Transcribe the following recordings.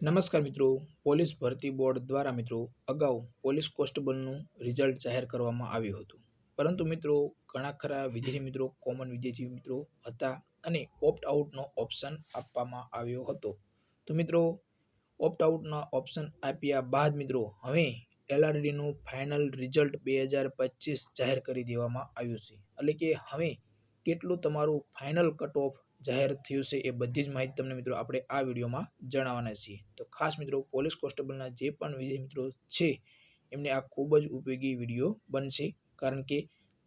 નમસ્કાર મિત્રો, પોલીસ ભરતી બોર્ડ દ્વારા મિત્રો અગાઉ પોલીસ કોન્સ્ટેબલનું રિઝલ્ટ જાહેર કરવામાં આવ્યું હતું. પરંતુ મિત્રો ઘણા ખરા વિદ્યાર્થી મિત્રો કોમન વિદ્યાર્થી મિત્રો હતા અને ઓપ્ટ આઉટનો ઓપ્શન આપવામાં આવ્યો હતો. તો મિત્રો ઓપ્ટ આઉટના ઓપ્શન આપ્યા બાદ મિત્રો હવે એલઆરડીનું ફાઇનલ રિઝલ્ટ 2025 જાહેર કરી દેવામાં આવ્યું છે. એટલે કે હવે કેટલું તમારું ફાઇનલ કટ ઓફ જાહેર થયું છે એ બધી જ માહિતી તમને મિત્રો આપણે આ વિડીયોમાં જણાવવાના છીએ. તો ખાસ મિત્રો પોલીસ કોન્સ્ટેબલના જે પણ વિદ્યાર્થી મિત્રો છે એમને આ ખૂબ જ ઉપયોગી વિડીયો બનશે, કારણ કે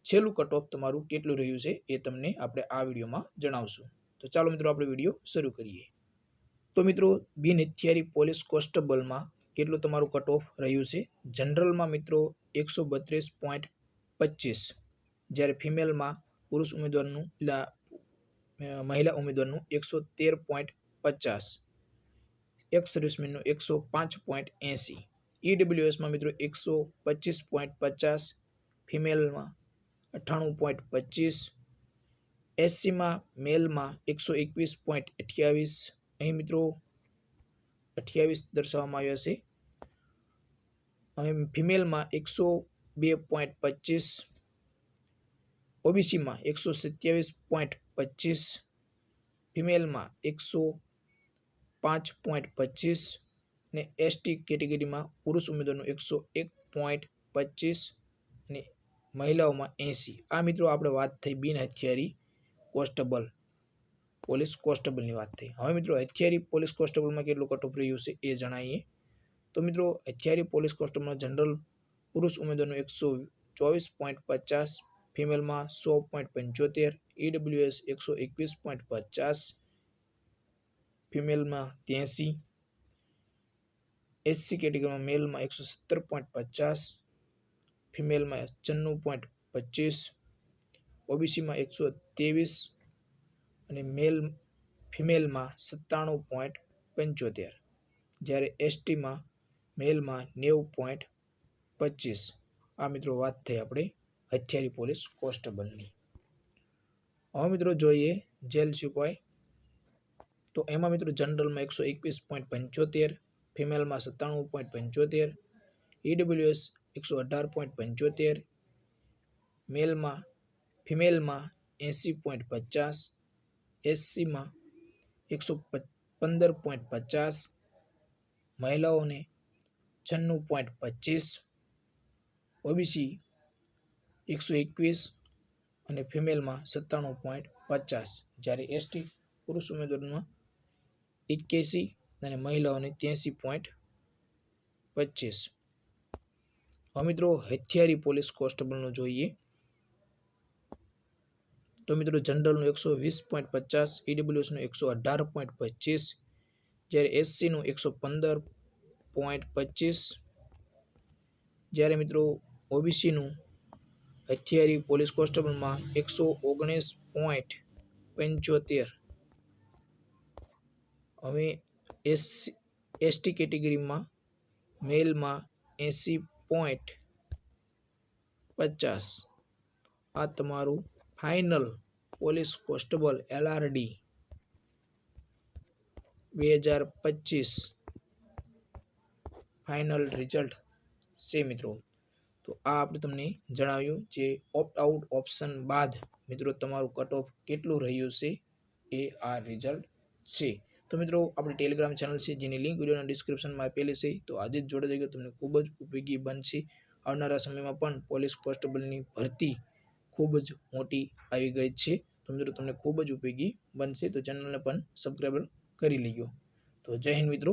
છેલ્લું કટ ઓફ તમારું કેટલું રહ્યું છે એ તમને આપણે આ વિડીયોમાં જણાવશું. તો ચાલો મિત્રો આપણે વિડીયો શરૂ કરીએ. તો મિત્રો બિન હથિયારી પોલીસ કોન્સ્ટેબલમાં કેટલું તમારું કટ ઓફ રહ્યું છે. જનરલમાં મિત્રો 132.25, જ્યારે ફિમેલમાં પુરુષ ઉમેદવારનું મહિલા ઉમેદવારનું 113.50, એક્સ સર્વિસમેનનું 105.80, ઈડબ્લ્યુએસમાં મિત્રો 125.50, ફિમેલમાં 98.25, એસસીમાં મેલમાં 121.28, અહીં મિત્રો 28 દર્શાવવામાં આવ્યા છે. હવે ફિમેલમાં 102.25, ઓબીસીમાં 127.25, ફિમેલમાં 105.25 અને એસટી કેટેગરીમાં પુરુષ ઉમેદવારનું 101.25 અને મહિલાઓમાં 80. આ મિત્રો આપણે વાત થઈ બિન હથિયારી કોન્સ્ટેબલ પોલીસ કોન્સ્ટેબલની વાત થઈ. હવે મિત્રો હથિયારી પોલીસ કોન્સ્ટેબલમાં કેટલું કટ ઓફ રહ્યું છે એ જણાવીએ. તો મિત્રો હથિયારી પોલીસ કોન્સ્ટેબલમાં જનરલ પુરુષ ઉમેદવારનું 124.50, ફિમેલમાં 100.75, ઈડબ્લ્યુએસ 121.50, ફિમેલમાં 83, એસસી કેટેગરીમાં મેલમાં 117.50, ફિમેલમાં 96.25, ઓબીસીમાં 123 અને ફિમેલમાં 97.75, જ્યારે એસટીમાં મેલમાં 90.25. આ મિત્રો વાત થઈ આપણે હથિયારી પોલીસ કોન્સ્ટેબલની. હવે મિત્રો જોઈએ જેલ સિપાઈ. તો એમાં મિત્રો જનરલમાં 121.75, ફિમેલમાં 97.75, ઈડબ્લ્યુએસ 118.75, ફિમેલમાં 80.50, એસસીમાં 115.50, મહિલાઓને 96.25, ઓબીસી 121 અને ફિમેલમાં 97.50, જ્યારે એસટી પુરુષ ઉમેદવારમાં 81 અને મહિલાઓને 83.25. હવે મિત્રો હથિયારી પોલીસ કોન્સ્ટેબલનું જોઈએ. તો મિત્રો જનરલનું 120.50, ઈડબ્લ્યુએસનું 118.25, જ્યારે એસસીનું 115.25, જ્યારે મિત્રો ઓબીસીનું હથિયારી પોલીસ કોન્સ્ટેબલમાં 119.75. હવે એસટી કેટેગરીમાં મેલમાં 80.50. આ તમારું final police constable LRD 2025 final result છે મિત્રો. તો આ આપણે તમને જણાવ્યું જે ઓપ્ટ આઉટ ઓપ્શન બાદ મિત્રો તમારું કટ ઓફ કેટલું રહ્યું છે એ આ રિઝલ્ટ છે. તો મિત્રો આપણી ટેલિગ્રામ ચેનલ છે જેની લિંક વિડીયોના ડિસ્ક્રિપ્શનમાં આપેલી છે. તો આજે જ જોડે જઈએ, તમને ખૂબ જ ઉપયોગી બનશે. આવનારા સમયમાં પણ પોલીસ કોન્સ્ટેબલની ભરતી ખૂબ જ મોટી આવી ગઈ છે. તો મિત્રો તમને ખૂબ જ ઉપયોગી બનશે. તો ચેનલને પણ સબસ્ક્રાઈબ કરી લેજો. તો જય હિન્દ મિત્રો.